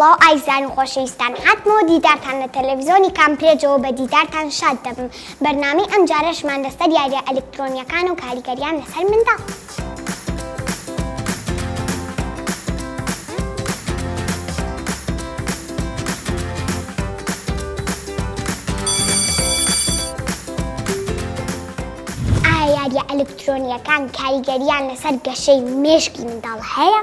سڵاو ئایزان و خۆشەویستان هاتمەوە دیدارتان لە تەلەڤیزۆنی کامپرێجەوە بە دیدارتان شاد دەبم. بەرنامەی ئەم جارەشمان لەسەر یاریە ئەلکترۆنیەکان و کاریگەریان لەسەر منداڵ. ئایا یاریە ئەلکترۆنیەکان کاریگەریان لەسەر گەشەی مێشکی منداڵ هەیە؟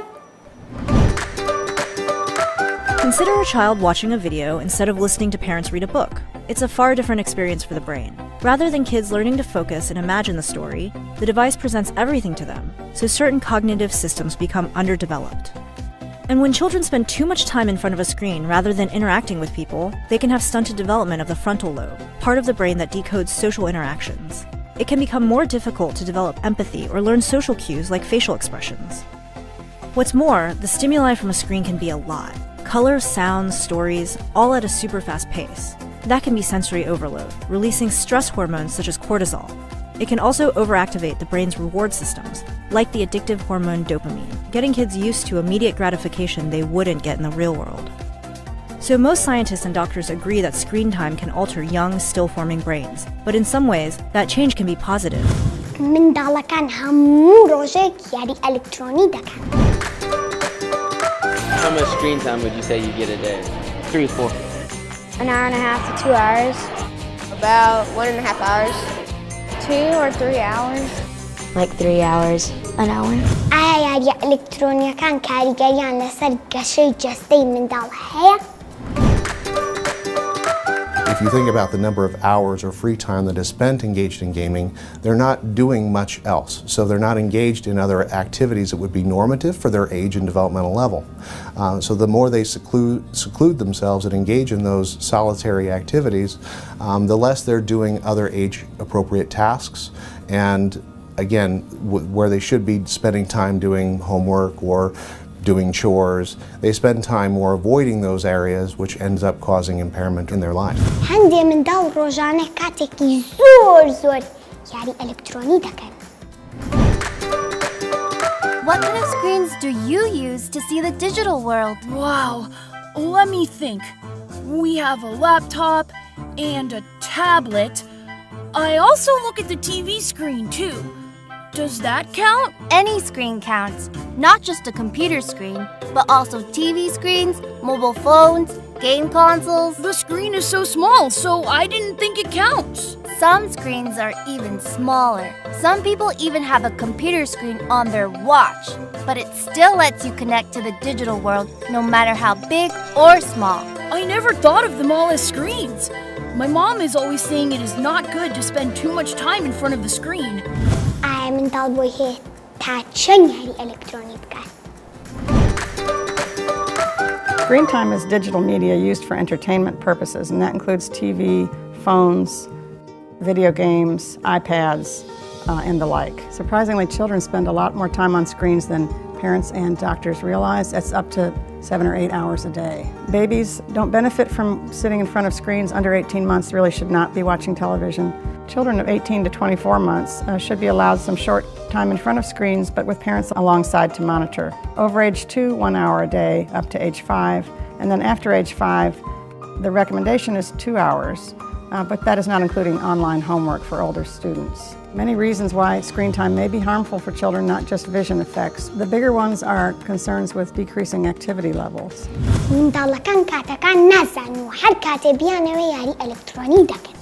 Consider a child watching a video instead of listening to parents read a book. It's a far different experience for the brain. Rather than kids learning to focus and imagine the story, the device presents everything to them, so certain cognitive systems become underdeveloped. And when children spend too much time in front of a screen rather than interacting with people, they can have stunted development of the frontal lobe, part of the brain that decodes social interactions. It can become more difficult to develop empathy or learn social cues like facial expressions. What's more, the stimuli from a screen can be a lot. Colors, sounds, stories, all at a super fast pace. That can be sensory overload, releasing stress hormones such as cortisol. It can also overactivate the brain's reward systems, like the addictive hormone dopamine, getting kids used to immediate gratification they wouldn't get in the real world. So most scientists and doctors agree that screen time can alter young, still-forming brains, but in some ways, that change can be positive. منداڵەکان هەموو ڕۆژێک یاری ئەلکترۆنی دەکەن. How much screen time would you say you get a day? 3 to 4. An hour and a half to 2 hours. About 1.5 hours. 2 or 3 hours. Like 3 hours. An hour. ئایا یاریە ئەلکترۆنیەکان کاریگەریان لەسەر گەشەی جەستەی منداڵ هەیە؟ If you think about the number of hours or free time that is spent engaged in gaming, they're not doing much else. So they're not engaged in other activities that would be normative for their age and developmental level. So the more they seclude themselves and engage in those solitary activities, the less they're doing other age-appropriate tasks. And again, where they should be spending time doing homework or doing chores, they spend time more avoiding those areas, which ends up causing impairment in their life. هەندێ منداڵ ڕۆژانە کاتێکی زۆر یاری ئەلکترۆنی دەکەن. What kind of screens do you use to see the digital world? Wow, let me think. We have a laptop and a tablet. I also look at the TV screen too. Does that count? Any screen counts, not just a computer screen, but also TV screens, mobile phones, game consoles. The screen is so small, so I didn't think it counts. Some screens are even smaller. Some people even have a computer screen on their watch, but it still lets you connect to the digital world no matter how big or small. I never thought of them all as screens. My mom is always saying it is not good to spend too much time in front of the screen. ئایا منداڵ بۆی هەیە تا چەند یاری ئەلکترۆنی بکات؟ Screen time is digital media used for entertainment purposes, and that includes TV, phones, video games, iPads, and the like. Surprisingly, children spend a lot more time on screens than parents and doctors realize. That's up to 7 or 8 hours a day. Babies don't benefit from sitting in front of screens. Under 18 months really should not be watching television. Children of 18 to 24 months should be allowed some short time in front of screens, but with parents alongside to monitor. Over age 2, 1 hour a day, up to age 5. And then after age 5, the recommendation is 2 hours, but that is not including online homework for older students. Many reasons why screen time may be harmful for children, not just vision effects. The bigger ones are concerns with decreasing activity levels. منداڵەکان کاتەکان نازانن و هەر کاتێ بیانەوە یاری ئەلکترۆنی دەکەن.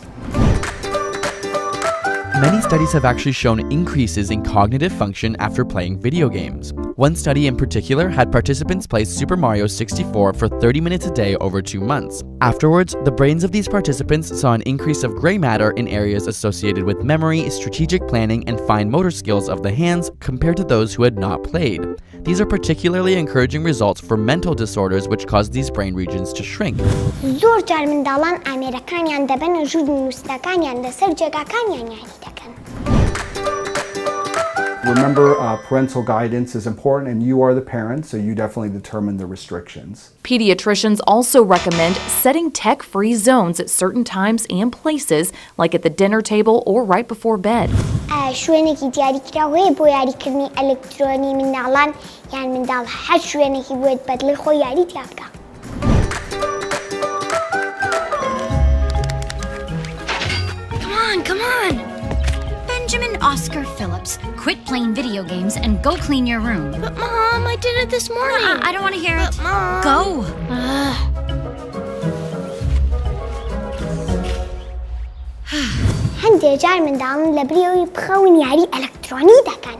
Many studies have actually shown increases in cognitive function after playing video games. One study in particular had participants play Super Mario 64 for 30 minutes a day over 2 months. Afterwards, the brains of these participants saw an increase of gray matter in areas associated with memory, strategic planning, and fine motor skills of the hands compared to those who had not played. These are particularly encouraging results for mental disorders which cause these brain regions to shrink. زۆر جار منداڵان ئامێرەکانیان دەبەنە ژوور نووسەکانیان لەسەر جێگاکانیان یاری دەکەن. Remember, parental guidance is important, and you are the parent, so you definitely determine the restrictions. Pediatricians also recommend setting tech-free zones at certain times and places, like at the dinner table or right before bed. شوێنێکی دیاریکراوەیە بۆ یاریکردنی ئەلکترۆنی منداڵان یان منداڵ هەر شوێنێکی بۆیت بەدڵی خۆی یاری تیا بکە. Oscar Phillips, quit playing video games and go clean your room. But Mom, I did it this morning. I don't want to hear it. Mom. Go. هەندێک جار منداڵن لە برێەوەی بخەون یاری ئەلکترۆنی دەکەن.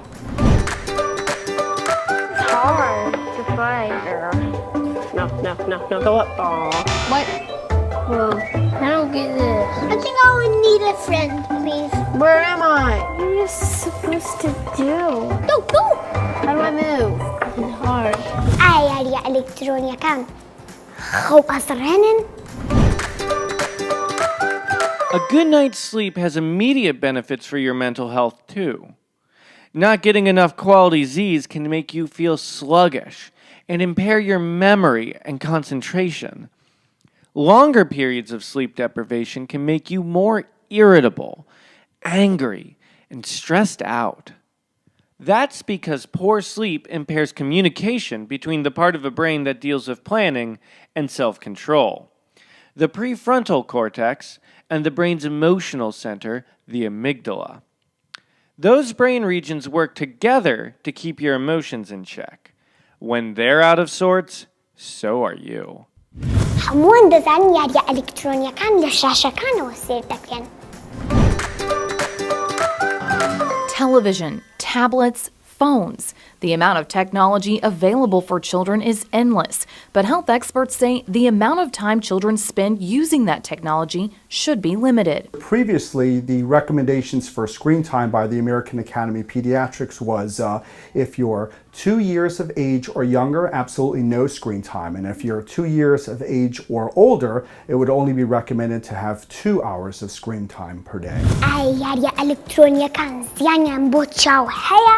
It's hard to play. No. Go up. What? Well, I don't get this. I think I would need a friend, please. Where am I? What are you supposed to do? Go! How do I move? It's hard. یاریە ئەلکترۆنیەکان خەو ئەزڕێنن. A good night's sleep has immediate benefits for your mental health too. Not getting enough quality Z's can make you feel sluggish and impair your memory and concentration. Longer periods of sleep deprivation can make you more irritable, angry, and stressed out. That's because poor sleep impairs communication between the part of the brain that deals with planning and self-control. The prefrontal cortex and the brain's emotional center, the amygdala. Those brain regions work together to keep your emotions in check. When they're out of sorts, so are you. هەمووان دەزانن یاریە ئەلکترۆنیەکان لە شاشەکانەوە سێر دەکرێن. Television, tablets, phones. The amount of technology available for children is endless, but health experts say the amount of time children spend using that technology should be limited. Previously, the recommendations for screen time by the American Academy of Pediatrics was if you're 2 years of age or younger, absolutely no screen time. And if you're 2 years of age or older, it would only be recommended to have 2 hours of screen time per day. یاریە ئەلکترۆنیەکان زیانیان بۆ چاو هەیە؟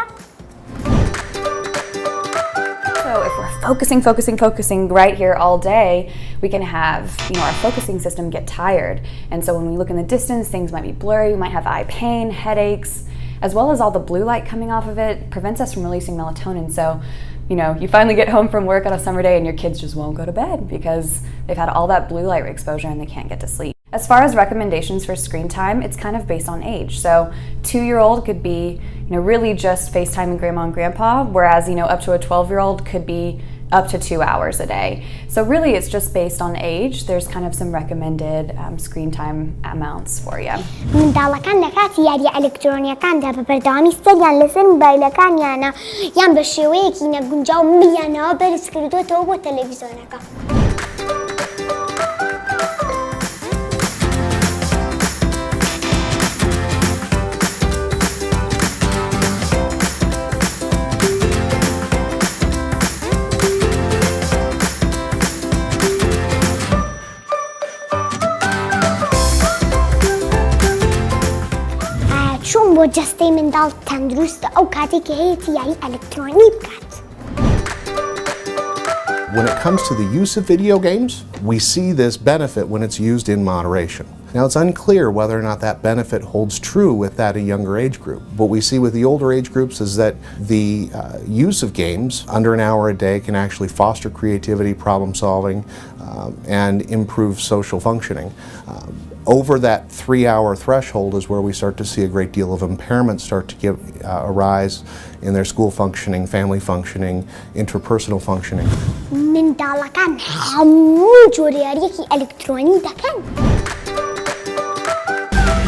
So if we're focusing right here all day, we can have, our focusing system get tired. And so when we look in the distance, things might be blurry, we might have eye pain, headaches, as well as all the blue light coming off of it prevents us from releasing melatonin. So, you finally get home from work on a summer day and your kids just won't go to bed because they've had all that blue light exposure and they can't get to sleep. As far as recommendations for screen time, it's kind of based on age. So 2-year-old could be, really just FaceTiming grandma and grandpa, whereas, up to a 12-year-old could be up to 2 hours a day. So really it's just based on age. There's kind of some recommended screen time amounts for you. منداڵەکان لە کاتی یاریە ئەلکترۆنیەکاندا بە بەردەوامی سەریان لەسەر مۆبایلەکانیانە یان بە شێوەیەکی نەگونجاو ملیانەوە بەرز کردوتەوە بۆ تەلەڤیزۆنەکە. چون بۆ جەستەی منداڵ تەندروستە ئەو کاتێک کە هەیەی یاری ئەلکترۆنی بکات. When it comes to the use of video games, we see this benefit when it's used in moderation. Now, it's unclear whether or not that benefit holds true with that a younger age group. What we see with the older age groups is that the use of games under an hour a day can actually foster creativity, problem solving, and improve social functioning. Over that 3-hour threshold is where we start to see a great deal of impairment start to arise in their school functioning, family functioning, interpersonal functioning. منداڵەکان هەموو جۆرە یاریەکی ئەلکترۆنی دەکەن.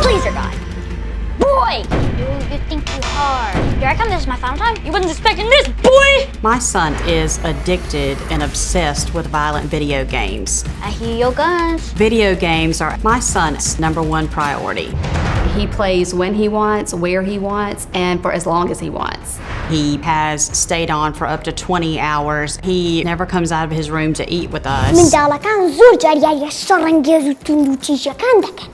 Please, your God. Boy! You think you hard. Here I come, this is my final time. You wasn't expecting this, boy! My son is addicted and obsessed with violent video games. I hear your guns. Video games are my son's #1 priority. He plays when he wants, where he wants, and for as long as he wants. He has stayed on for up to 20 hours. He never comes out of his room to eat with us. منداڵەکان زۆر جار یاریە شەڕەنگێز و توند و تیژەکان دەکەن.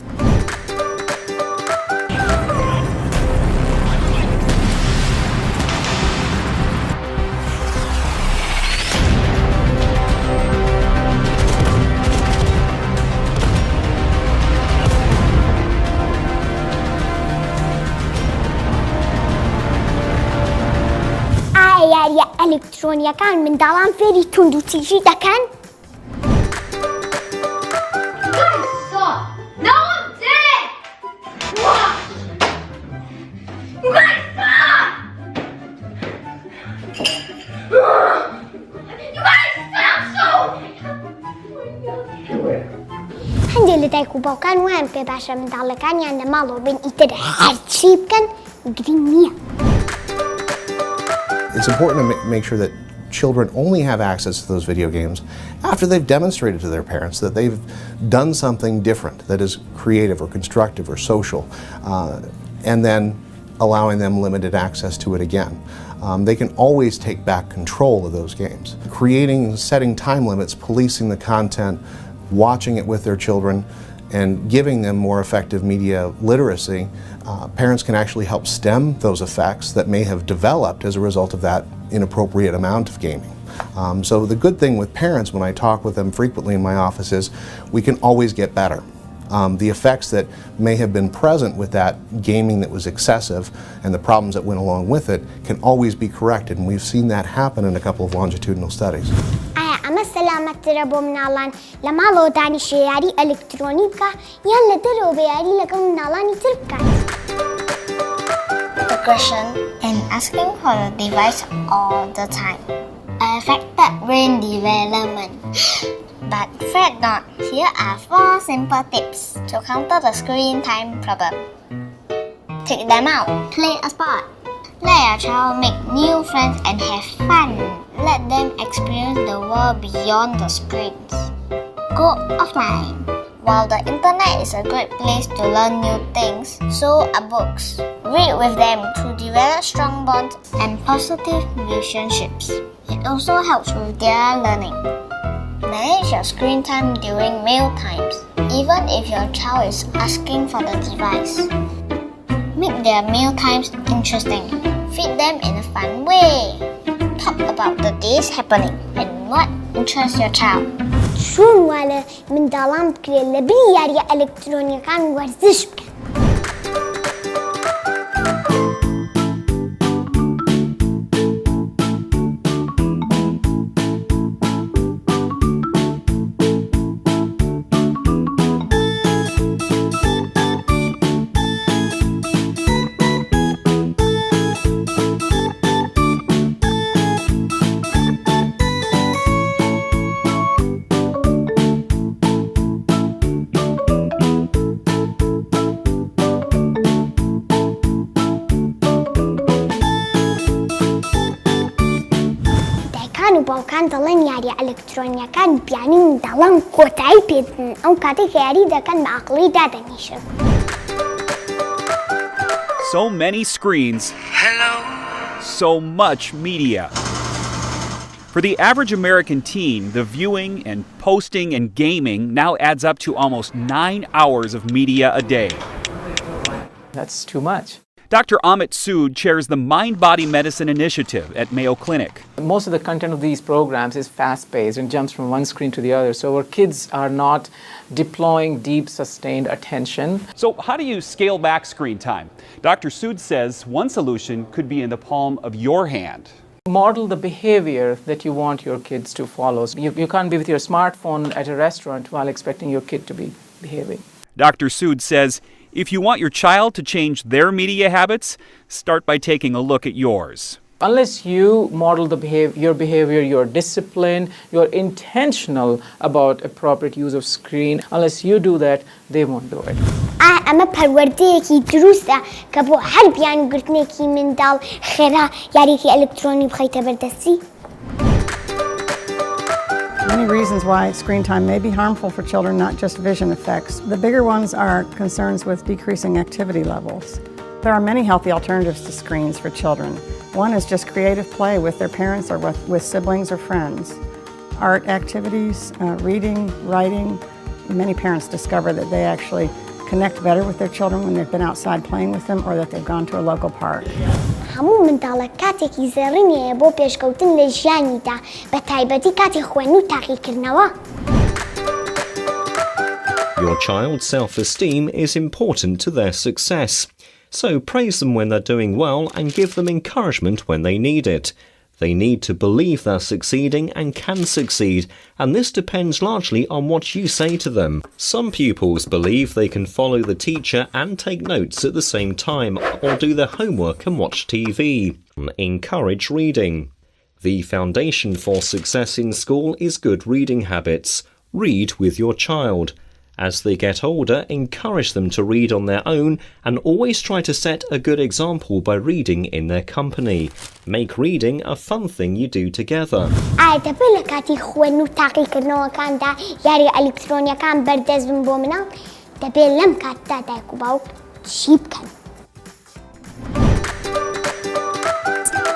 یاریە ئەلکترۆنیەکان منداڵان فێری توند و تیژی دەکەن؟ You guys باوکان وایان پێ باشە منداڵەکانیان لە ماڵەوە بن ئیتر هەرچی بکەن گرنگ نییە. It's important to make sure that children only have access to those video games after they've demonstrated to their parents that they've done something different that is creative or constructive or social, and then allowing them limited access to it again. They can always take back control of those games. Creating, setting time limits, policing the content, watching it with their children, and giving them more effective media literacy, parents can actually help stem those effects that may have developed as a result of that inappropriate amount of gaming. So the good thing with parents, when I talk with them frequently in my office, is we can always get better. The effects that may have been present with that gaming that was excessive and the problems that went along with it can always be corrected, and we've seen that happen in a couple of longitudinal studies. ئەمە سەلامەتترە بۆ مناڵان لە ماڵەوە دانیشە یاری ئەلکترۆنی بکە یان لە دەرەوە بە یاری لەگەڵ مناڵانی تر بکات. Aggression and asking for the device all the time affected brain development. But fret not, here are 4 simple tips to counter the screen time problem. Take them out, play a sport. Let your child make new friends and have fun. Let them experience the world beyond the screens. Go offline. While the internet is a great place to learn new things, so are books. Read with them to develop strong bonds and positive relationships. It also helps with their learning. Manage your screen time during meal times, even if your child is asking for the device. Make their meal times interesting. Feed them in a fun way. Talk about the day's happening and what interests your child. چۆن وا لە منداڵان بکرێت لە بری یاریە ئەلکترۆنیەکان وەرزش بکەن. باوکان دەڵێن یاریە ئەلکترۆنیەکان بیانی منداڵان کۆتایی پێدن ئەو کاتێک یاری دەکەن بە عەقڵی دادەنیشن. So many screens. Hello. So much media. For the average American teen, the viewing and posting and gaming now adds up to almost 9 hours of media a day. That's too much. Dr. Amit Sood chairs the Mind-Body Medicine Initiative at Mayo Clinic. Most of the content of these programs is fast-paced and jumps from one screen to the other, so our kids are not deploying deep, sustained attention. So how do you scale back screen time? Dr. Sood says one solution could be in the palm of your hand. Model the behavior that you want your kids to follow. You can't be with your smartphone at a restaurant while expecting your kid to be behaving. Dr. Sood says, if you want your child to change their media habits, start by taking a look at yours. Unless you model your behavior, you're disciplined, you're intentional about appropriate use of screen, unless you do that, they won't do it. ئەمە پەروەردەیەکی دروستە کە بۆ هەر بیانگرتنێکی منداڵ خێرا یاریەکی ئەلکترۆنی بخەیتە بەردەستی. Many reasons why screen time may be harmful for children, not just vision effects. The bigger ones are concerns with decreasing activity levels. There are many healthy alternatives to screens for children. One is just creative play with their parents or with siblings or friends. Art activities, reading, writing. Many parents discover that they actually connect better with their children when they've been outside playing with them or that they've gone to a local park. هەموو منداڵە کاتێکی زێڕینەیە بۆ پێشکەوتن لە ژیانیدا بە تایبەتی کاتی خوێندن و تاقیکردنەوە. Your child's self-esteem is important to their success. So praise them when they're doing well and give them encouragement when they need it. They need to believe they're succeeding and can succeed, and this depends largely on what you say to them. Some pupils believe they can follow the teacher and take notes at the same time, or do their homework and watch TV. Encourage reading. The foundation for success in school is good reading habits. Read with your child. As they get older, encourage them to read on their own and always try to set a good example by reading in their company. Make reading a fun thing you do together. دەبێت لە کاتی خوێندن و تاقیکردنەوەکاندا یاری ئەلکترۆنیەکان بەردەست بن بۆ مناڵ دەبێت لەم کاتدا دایک و باوک چی بکەن.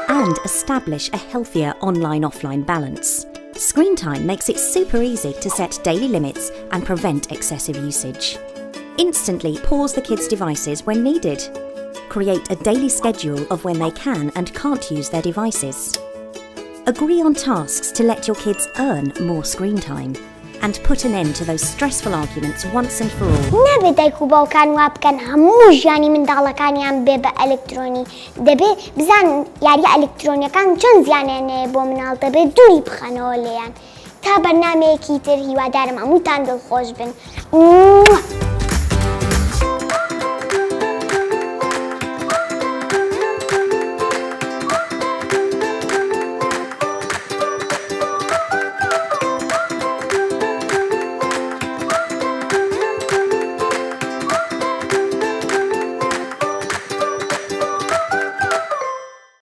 And establish a healthier online-offline balance. Screen time makes it super easy to set daily limits and prevent excessive usage. Instantly pause the kids' devices when needed. Create a daily schedule of when they can and can't use their devices. Agree on tasks to let your kids earn more screen time. And put an end to those stressful arguments once and for all. نەبێت دایک و باوکان وا بکەن هەموو ژیانی منداڵەکانیان بێ بە ئەلکترۆنی. دەبێت بزان یاریە ئەلکترۆنیەکان چۆن زیانیانەیە بۆ مناڵ دەبێت دووری بخەنەوە لێیان. تا بەرنامەیەکی تر هیوادارم هەمووتان دڵخۆش بن.